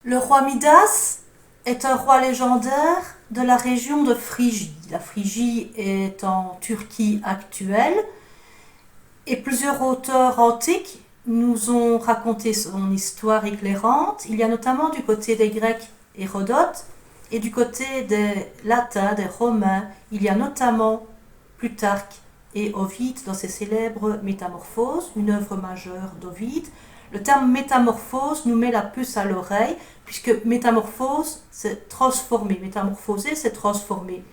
Le roi Midas est un roi légendaire de la région de Phrygie. La Phrygie est en Turquie actuelle et plusieurs auteurs antiques nous ont raconté son histoire éclairante. Il y a notamment du côté des Grecs Hérodote et du côté des Latins, des Romains, il y a notamment Plutarque et Ovide dans ses célèbres Métamorphoses, une œuvre majeure d'Ovide. Le terme métamorphose nous met la puce à l'oreille, puisque métamorphose, c'est transformer. Métamorphoser, c'est transformer.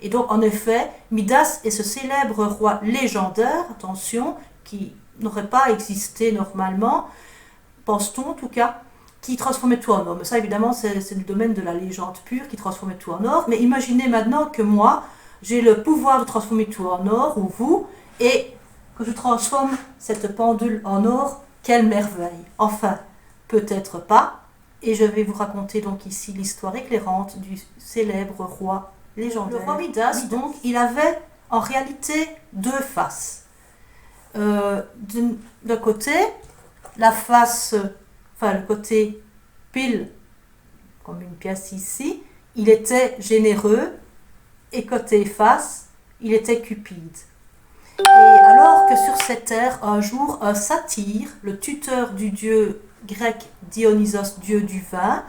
Et donc, en effet, Midas est ce célèbre roi légendaire, attention, qui n'aurait pas existé normalement, pense-t-on en tout cas, qui transformait tout en or. Mais ça, évidemment, c'est du domaine de la légende pure, qui transformait tout en or. Mais imaginez maintenant que moi, j'ai le pouvoir de transformer tout en or, ou vous, et que je transforme cette pendule en or. Quelle merveille! Enfin, peut-être pas. Et je vais vous raconter donc ici l'histoire éclairante du célèbre roi légendaire. Le roi Midas, donc, il avait en réalité deux faces. D'un côté, la face, enfin le côté pile, comme une pièce ici, il était généreux, et côté face, il était cupide. Et alors que sur cette terre, un jour, un satyre, le tuteur du dieu grec Dionysos, dieu du vin,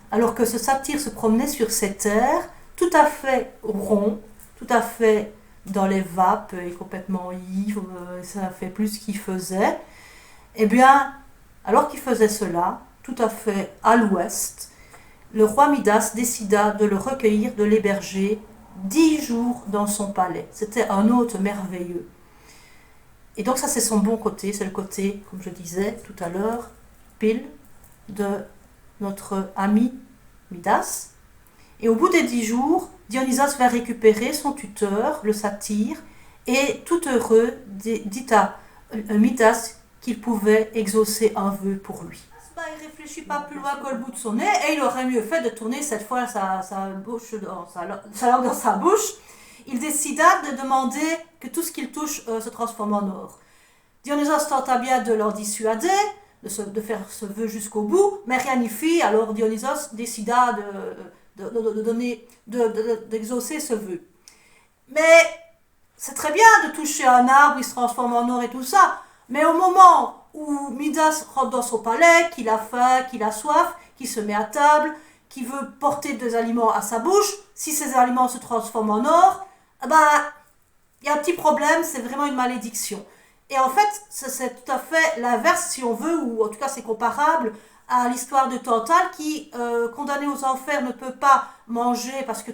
alors que ce satyre se promenait sur cette terre, tout à fait rond, tout à fait dans les vapes et complètement ivre, ça fait plus ce qu'il faisait, eh bien, alors qu'il faisait cela, tout à fait à l'ouest, le roi Midas décida de le recueillir, de l'héberger 10 jours dans son palais. C'était un hôte merveilleux. Et donc ça, c'est son bon côté, c'est le côté, comme je disais tout à l'heure, pile de notre ami Midas. Et au bout des 10 jours, Dionysos va récupérer son tuteur, le satyre, et tout heureux dit à Midas qu'il pouvait exaucer un vœu pour lui. Il ne réfléchit pas plus loin que le bout de son nez, et il aurait mieux fait de tourner cette fois sa langue dans sa bouche. Il décida de demander que tout ce qu'il touche se transforme en or. Dionysos tenta bien de leur dissuader, de faire ce vœu jusqu'au bout, mais rien n'y fit. Alors Dionysos décida d'exaucer ce vœu. Mais c'est très bien de toucher un arbre, il se transforme en or et tout ça, mais au moment où Midas rentre dans son palais, qu'il a faim, qu'il a soif, qu'il se met à table, qu'il veut porter des aliments à sa bouche, si ces aliments se transforment en or, il y a un petit problème, c'est vraiment une malédiction. Et en fait, c'est tout à fait l'inverse, si on veut, ou en tout cas c'est comparable à l'histoire de Tantale qui, condamné aux enfers, ne peut pas manger parce que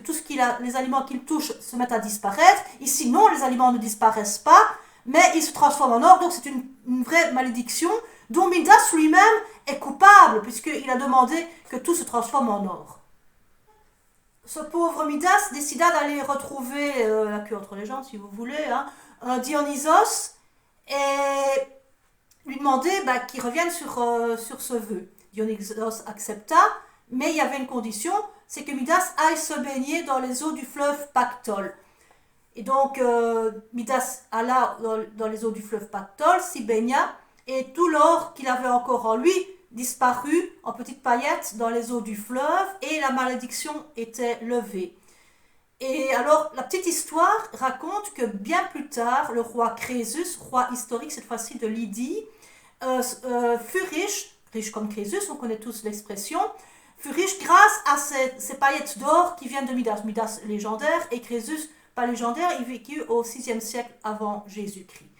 les aliments qu'il touche se mettent à disparaître. Ici, non, les aliments ne disparaissent pas, mais ils se transforment en or, donc c'est une vraie malédiction dont Midas lui-même est coupable, puisqu'il a demandé que tout se transforme en or. Ce pauvre Midas décida d'aller retrouver la queue entre les jambes, si vous voulez, Dionysos, et lui demander qu'il revienne sur ce vœu. Dionysos accepta, mais il y avait une condition, c'est que Midas aille se baigner dans les eaux du fleuve Pactole. Et donc Midas alla dans les eaux du fleuve Pactole, s'y baigna, et tout l'or qu'il avait encore en lui disparut en petites paillettes dans les eaux du fleuve, et la malédiction était levée. Et alors, la petite histoire raconte que bien plus tard, le roi Crésus, roi historique cette fois-ci de Lydie, fut riche comme Crésus, on connaît tous l'expression, fut riche grâce à ces paillettes d'or qui viennent de Midas. Midas légendaire et Crésus pas légendaire, il vécut au 6e siècle avant Jésus-Christ.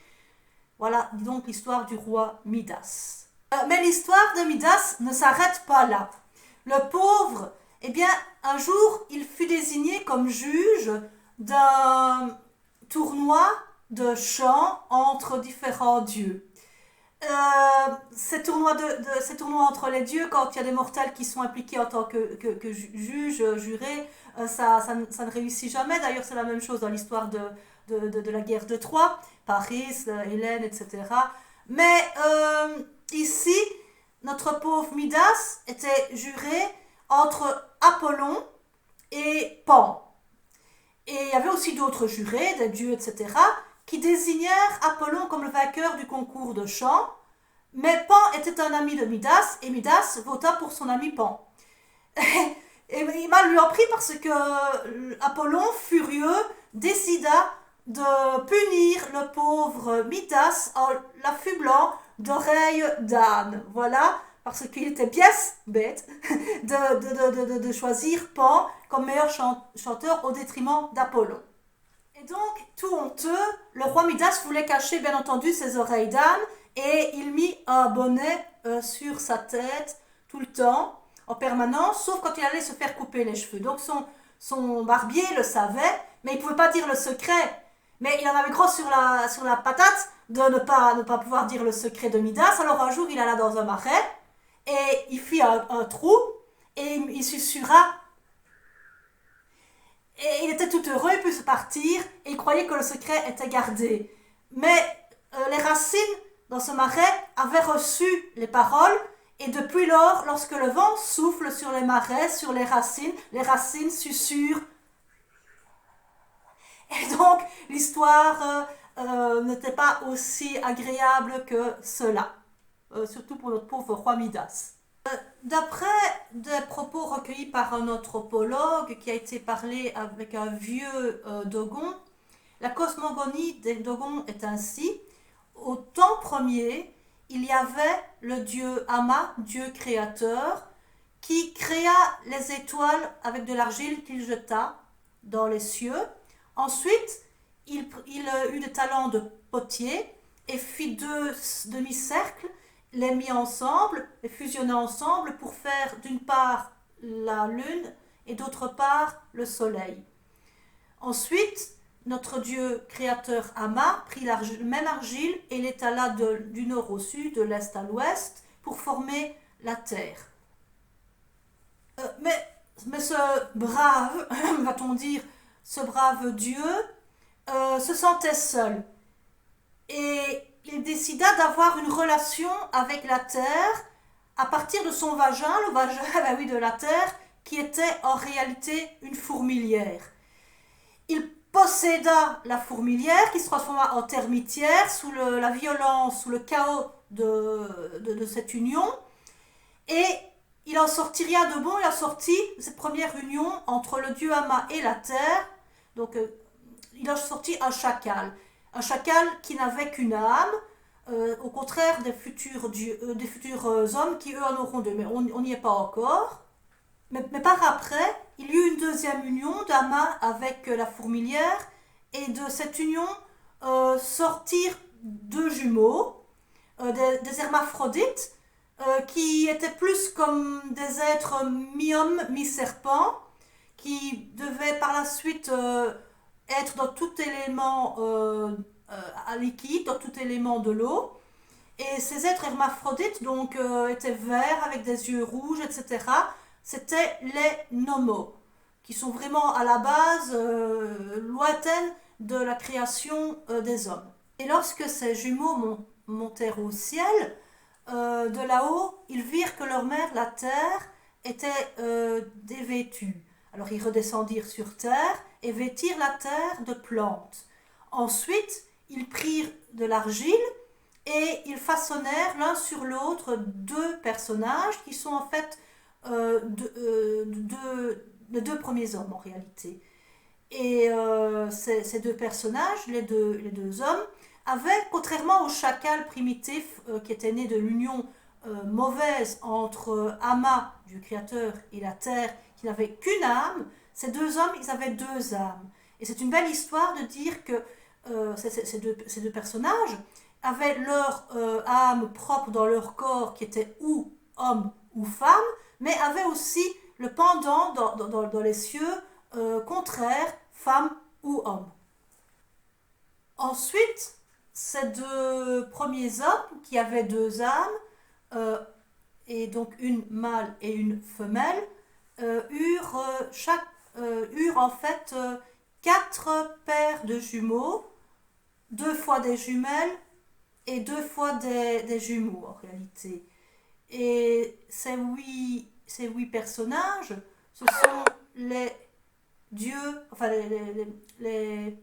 Voilà donc l'histoire du roi Midas. Mais l'histoire de Midas ne s'arrête pas là. Le pauvre, eh bien, un jour, il fut désigné comme juge d'un tournoi de chant entre différents dieux. Ces tournois entre les dieux, quand il y a des mortels qui sont impliqués en tant que juges, jurés, ça ne réussit jamais. D'ailleurs, c'est la même chose dans l'histoire de la guerre de Troie, Paris, Hélène, etc. Mais ici, notre pauvre Midas était juré entre Apollon et Pan. Et il y avait aussi d'autres jurés, des dieux, etc., qui désignèrent Apollon comme le vainqueur du concours de chant, mais Pan était un ami de Midas, et Midas vota pour son ami Pan. Et il m'a lui en pris parce que Apollon, furieux, décida de punir le pauvre Midas en l'affublant d'oreilles d'âne. Voilà, parce qu'il était bien bête de choisir Pan comme meilleur chanteur au détriment d'Apollon. Et donc, tout honteux, le roi Midas voulait cacher bien entendu ses oreilles d'âne et il mit un bonnet sur sa tête tout le temps, en permanence, sauf quand il allait se faire couper les cheveux. Donc son barbier le savait, mais il ne pouvait pas dire le secret. Mais il en avait gros sur la patate de ne pas pouvoir dire le secret de Midas. Alors un jour, il alla dans un marais et il fit un trou et il susurra. Et il était tout heureux, il put partir et il croyait que le secret était gardé. Mais les racines dans ce marais avaient reçu les paroles et depuis lors, lorsque le vent souffle sur les marais, sur les racines susurrent. Et donc l'histoire n'était pas aussi agréable que cela, surtout pour notre pauvre roi Midas. D'après des propos recueillis par un anthropologue qui a été parlé avec un vieux Dogon, la cosmogonie des Dogons est ainsi. Au temps premier, il y avait le dieu Ama, dieu créateur, qui créa les étoiles avec de l'argile qu'il jeta dans les cieux. Ensuite, il eut des talents de potier et fit deux demi-cercles, les mit ensemble, les fusionna ensemble pour faire d'une part la lune et d'autre part le soleil. Ensuite, notre Dieu créateur Ama prit la même argile et l'étala du nord au sud, de l'est à l'ouest, pour former la terre. Mais ce brave, va-t-on dire, ce brave Dieu se sentait seul. Et il décida d'avoir une relation avec la terre à partir de son vagin, le vagin ben oui, de la terre, qui était en réalité une fourmilière. Il posséda la fourmilière qui se transforma en termitière sous la violence, sous le chaos de cette union. Et il en sortit rien de bon, il a sorti cette première union entre le dieu Ama et la terre. Donc il a sorti un chacal qui n'avait qu'une âme, au contraire des futurs hommes qui eux en auront deux, mais on n'y est pas encore. Mais par après, il y eut une deuxième union d'Ama avec la fourmilière, et de cette union sortirent deux jumeaux, des hermaphrodites, qui étaient plus comme des êtres mi-homme, mi-serpent, qui devaient par la suite être dans tout élément à liquide, dans tout élément de l'eau. Et ces êtres hermaphrodites donc étaient verts avec des yeux rouges, etc. C'était les nomos, qui sont vraiment à la base lointaine de la création des hommes. Et lorsque ces jumeaux montèrent au ciel, de là-haut, ils virent que leur mère, la terre, était dévêtue. Alors ils redescendirent sur terre et vêtirent la terre de plantes. Ensuite, ils prirent de l'argile et ils façonnèrent l'un sur l'autre deux personnages qui sont en fait les deux premiers hommes en réalité. Et ces deux personnages, les deux hommes, avaient, contrairement au chacal primitif qui était né de l'union mauvaise entre Ama, Dieu créateur, et la terre, qui n'avait qu'une âme, ces deux hommes, ils avaient deux âmes. Et c'est une belle histoire de dire que ces deux personnages avaient leur âme propre dans leur corps, qui était ou homme ou femme, mais avaient aussi le pendant dans les cieux contraire, femme ou homme. Ensuite, ces deux premiers hommes qui avaient deux âmes, et donc une mâle et une femelle, eurent en fait quatre paires de jumeaux, deux fois des jumelles et deux fois des jumeaux en réalité. Et ces huit personnages, ce sont les dieux, enfin les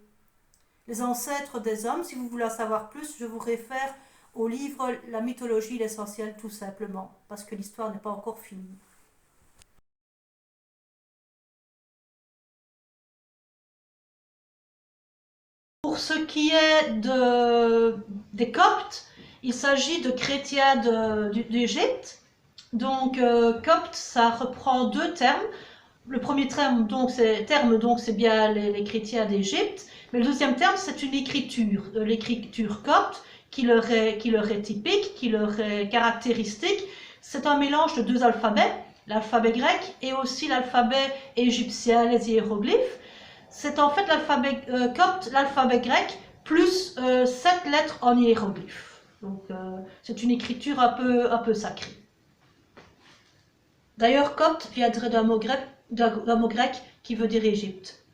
ancêtres des hommes. Si vous voulez en savoir plus, je vous réfère au livre La mythologie, l'essentiel, tout simplement, parce que l'histoire n'est pas encore finie. pour ce qui est des Coptes, il s'agit de chrétiens d'Égypte. Donc, Copte, ça reprend deux termes. Le premier terme, donc, c'est bien les chrétiens d'Égypte. Mais le deuxième terme, c'est une écriture, l'écriture copte, qui leur est typique, qui leur est caractéristique. C'est un mélange de deux alphabets, l'alphabet grec et aussi l'alphabet égyptien, les hiéroglyphes. C'est en fait l'alphabet copte, l'alphabet grec, plus 7 lettres en hiéroglyphes. Donc, c'est une écriture un peu sacrée. D'ailleurs, copte viendrait d'un mot grec qui veut dire Égypte,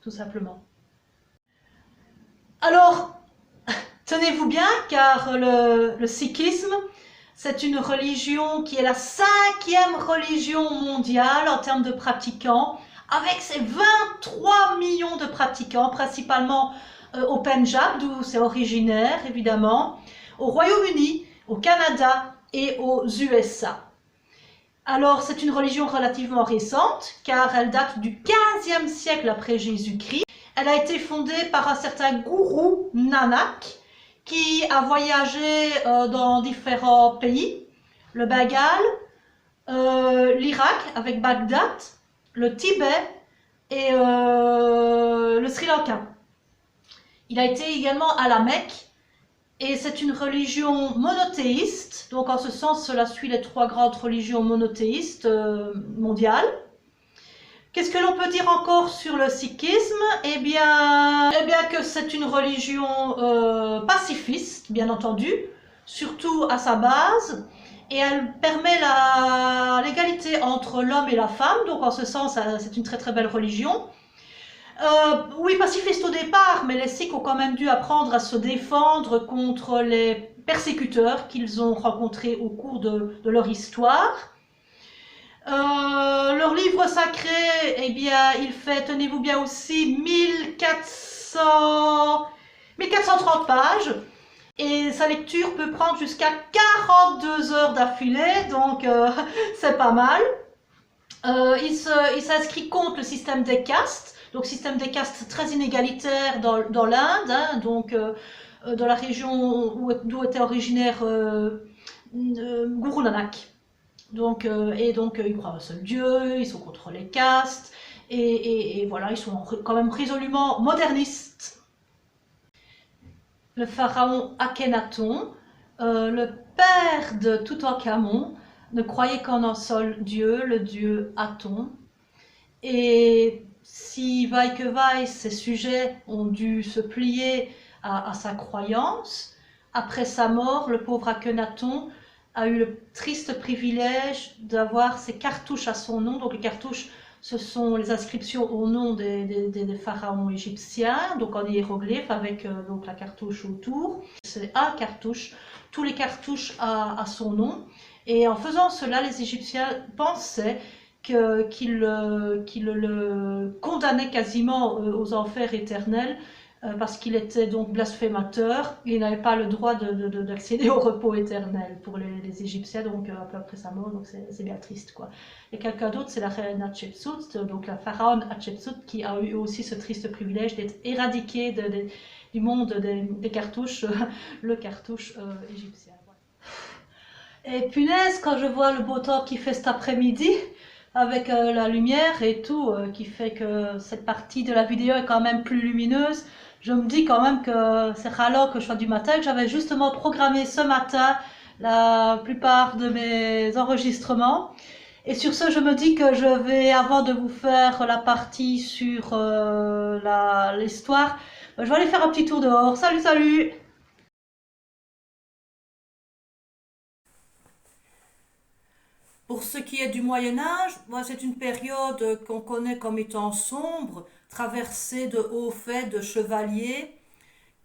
tout simplement. Alors, tenez-vous bien, car le sikhisme, c'est une religion qui est la 5e religion mondiale en termes de pratiquants, avec ses 23 millions de pratiquants, principalement au Pendjab, d'où c'est originaire, évidemment, au Royaume-Uni, au Canada et aux USA. Alors, c'est une religion relativement récente, car elle date du 15e siècle après Jésus-Christ. Elle a été fondée par un certain gourou Nanak, qui a voyagé dans différents pays, le Bengale, l'Irak avec Bagdad, le Tibet et le Sri Lanka. Il a été également à la Mecque, et c'est une religion monothéiste, donc en ce sens cela suit les 3 grandes religions monothéistes mondiales. Qu'est-ce que l'on peut dire encore sur le sikhisme? Eh bien que c'est une religion pacifiste, bien entendu, surtout à sa base, et elle permet l'égalité entre l'homme et la femme, donc en ce sens c'est une très très belle religion. Oui, pacifiste au départ, mais les Sikhs ont quand même dû apprendre à se défendre contre les persécuteurs qu'ils ont rencontrés au cours de leur histoire. Leur livre sacré, eh bien, il fait, tenez-vous bien aussi, 1430 pages. Et sa lecture peut prendre jusqu'à 42 heures d'affilée, donc c'est pas mal. Il s'inscrit contre le système des castes. Donc, système des castes très inégalitaire dans l'Inde, hein, donc dans la région d'où était originaire Guru Nanak. Donc, ils croient à un seul Dieu, ils sont contre les castes, et voilà, ils sont quand même résolument modernistes. Le pharaon Akhenaton, le père de Toutankhamon, ne croyait qu'en un seul Dieu, le Dieu Aton. Et si vaille que vaille, ces sujets ont dû se plier à sa croyance, après sa mort, le pauvre Akhenaton a eu le triste privilège d'avoir ses cartouches à son nom. Donc les cartouches, ce sont les inscriptions au nom des pharaons égyptiens, donc en hiéroglyphe avec donc la cartouche autour. C'est un cartouche, tous les cartouches à son nom. Et en faisant cela, les Égyptiens pensaient qu'il le condamnait quasiment aux enfers éternels parce qu'il était donc blasphémateur. Il n'avait pas le droit d'accéder au repos éternel pour les Égyptiens, donc un peu après sa mort, donc c'est bien triste, quoi. Et quelqu'un d'autre, c'est la reine Hatshepsut, donc la pharaon Hatshepsut, qui a eu aussi ce triste privilège d'être éradiquée du monde des cartouches, le cartouche égyptien. Et punaise, quand je vois le beau temps qu'il fait cet après-midi, avec la lumière et tout, qui fait que cette partie de la vidéo est quand même plus lumineuse, je me dis quand même que c'est ralent que je sois du matin, que j'avais justement programmé ce matin la plupart de mes enregistrements. Et sur ce, je me dis que je vais, avant de vous faire la partie sur l'histoire, je vais aller faire un petit tour dehors. Salut, salut! Pour ce qui est du Moyen Âge, c'est une période qu'on connaît comme étant sombre, traversée de hauts faits de chevaliers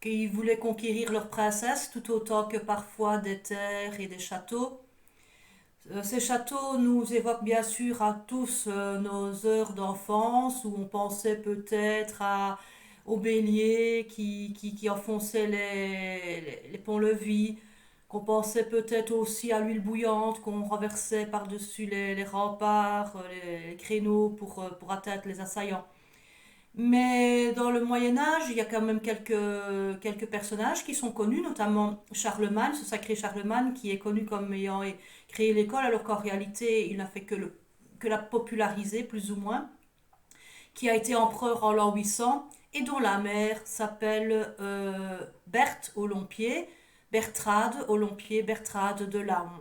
qui voulaient conquérir leur princesse tout autant que parfois des terres et des châteaux. Ces châteaux nous évoquent bien sûr à tous nos heures d'enfance où on pensait peut-être aux béliers qui enfonçaient les ponts-levis, qu'on pensait peut-être aussi à l'huile bouillante qu'on renversait par-dessus les remparts, les créneaux pour atteindre les assaillants. Mais dans le Moyen Âge, il y a quand même quelques personnages qui sont connus, notamment Charlemagne, ce sacré Charlemagne, qui est connu comme ayant créé l'école, alors qu'en réalité, il n'a fait que la populariser, plus ou moins, qui a été empereur en l'an 800, et dont la mère s'appelle Berthe au long pied, Bertrade au long pied, Bertrade de Laon.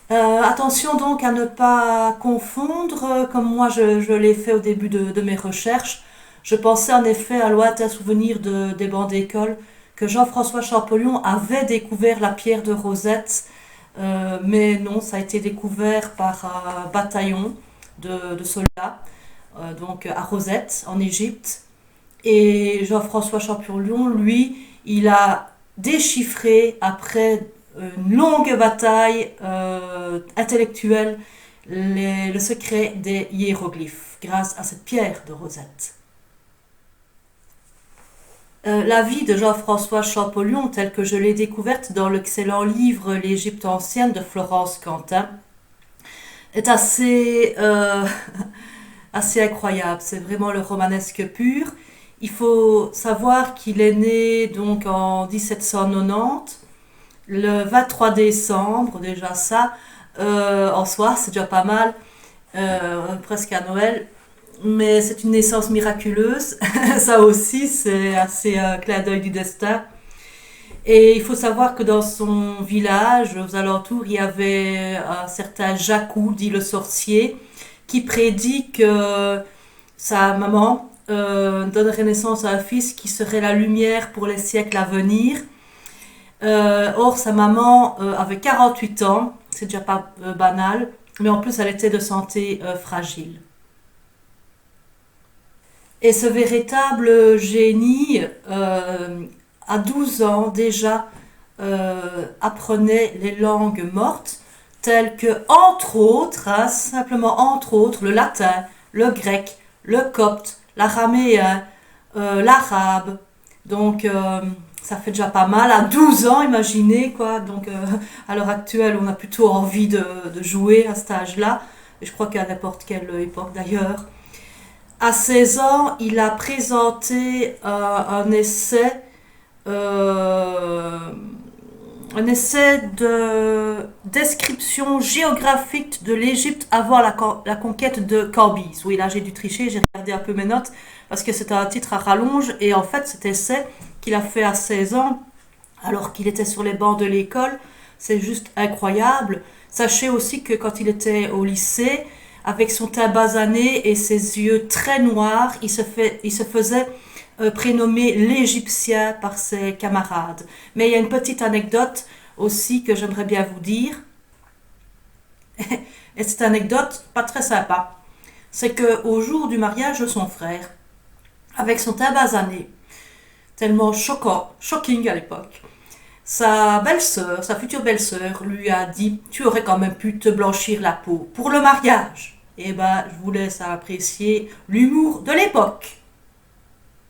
Attention donc à ne pas confondre, comme moi je l'ai fait au début de mes recherches. Je pensais en effet à lointain souvenir des bancs d'école que Jean-François Champollion avait découvert la pierre de Rosette, mais non, ça a été découvert par un bataillon de soldats, donc à Rosette, en Égypte. Et Jean-François Champollion, lui, il a déchiffré après une longue bataille intellectuelle le secret des hiéroglyphes grâce à cette pierre de Rosette. La vie de Jean-François Champollion, telle que je l'ai découverte dans l'excellent livre L'Égypte ancienne de Florence Quentin, est assez incroyable. C'est vraiment le romanesque pur. Il faut savoir qu'il est né donc en 1790, le 23 décembre, déjà ça, en soi, c'est déjà pas mal, presque à Noël, mais c'est une naissance miraculeuse, ça aussi, c'est assez un clin d'œil du destin. Et il faut savoir que dans son village, aux alentours, il y avait un certain Jacou, dit le sorcier, qui prédit que sa maman donnerait naissance à un fils qui serait la lumière pour les siècles à venir. Or, sa maman avait 48 ans, c'est déjà pas banal, mais en plus elle était de santé fragile. Et ce véritable génie, à 12 ans déjà, apprenait les langues mortes, telles que, entre autres, hein, simplement entre autres, le latin, le grec, le copte, l'araméen, l'arabe. Donc, ça fait déjà pas mal. À 12 ans, imaginez, quoi. Donc, à l'heure actuelle, on a plutôt envie de jouer à cet âge-là. Et je crois qu'à n'importe quelle époque d'ailleurs. À 16 ans, il a présenté un essai de description géographique de l'Égypte avant la conquête de Cambyse. Oui, là j'ai dû tricher, j'ai regardé un peu mes notes parce que c'était un titre à rallonge et en fait cet essai qu'il a fait à 16 ans alors qu'il était sur les bancs de l'école, c'est juste incroyable. Sachez aussi que quand il était au lycée, avec son teint basané et ses yeux très noirs, il se faisait prénommé l'Égyptien par ses camarades. Mais il y a une petite anecdote aussi que j'aimerais bien vous dire. Et cette anecdote, pas très sympa. C'est qu'au jour du mariage de son frère, avec son teint basané, tellement shocking à l'époque, sa belle-sœur, sa future belle-sœur, lui a dit « Tu aurais quand même pu te blanchir la peau pour le mariage. » Eh ben, je vous laisse apprécier l'humour de l'époque.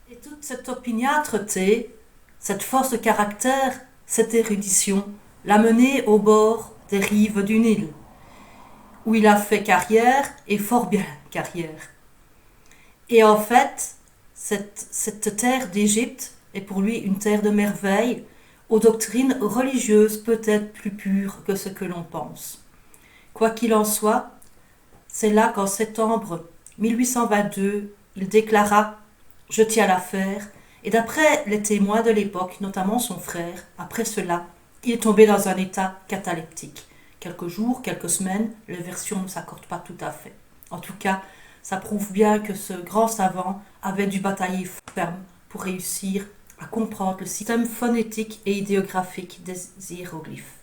Et toute cette opiniâtreté, cette force de caractère, cette érudition, l'a mené au bord des rives du Nil, où il a fait carrière, et fort bien carrière. Et en fait, cette terre d'Égypte est pour lui une terre de merveille, aux doctrines religieuses peut-être plus pures que ce que l'on pense. Quoi qu'il en soit, c'est là qu'en septembre 1822, il déclara « Je tiens l'affaire », et d'après les témoins de l'époque, notamment son frère, après cela, il est tombé dans un état cataleptique. Quelques jours, quelques semaines, les versions ne s'accordent pas tout à fait. En tout cas, ça prouve bien que ce grand savant avait dû batailler ferme pour réussir à comprendre le système phonétique et idéographique des hiéroglyphes.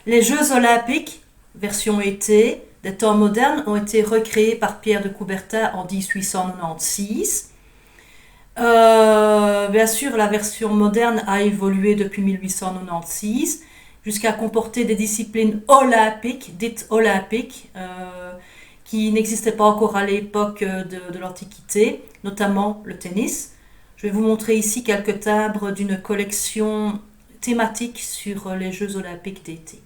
Les Jeux olympiques, version été, des temps modernes, ont été recréés par Pierre de Coubertin en 1896. Bien sûr, la version moderne a évolué depuis 1896 jusqu'à comporter des disciplines olympiques, dites olympiques, qui n'existaient pas encore à l'époque de l'Antiquité, notamment le tennis. Je vais vous montrer ici quelques timbres d'une collection thématique sur les Jeux olympiques d'été.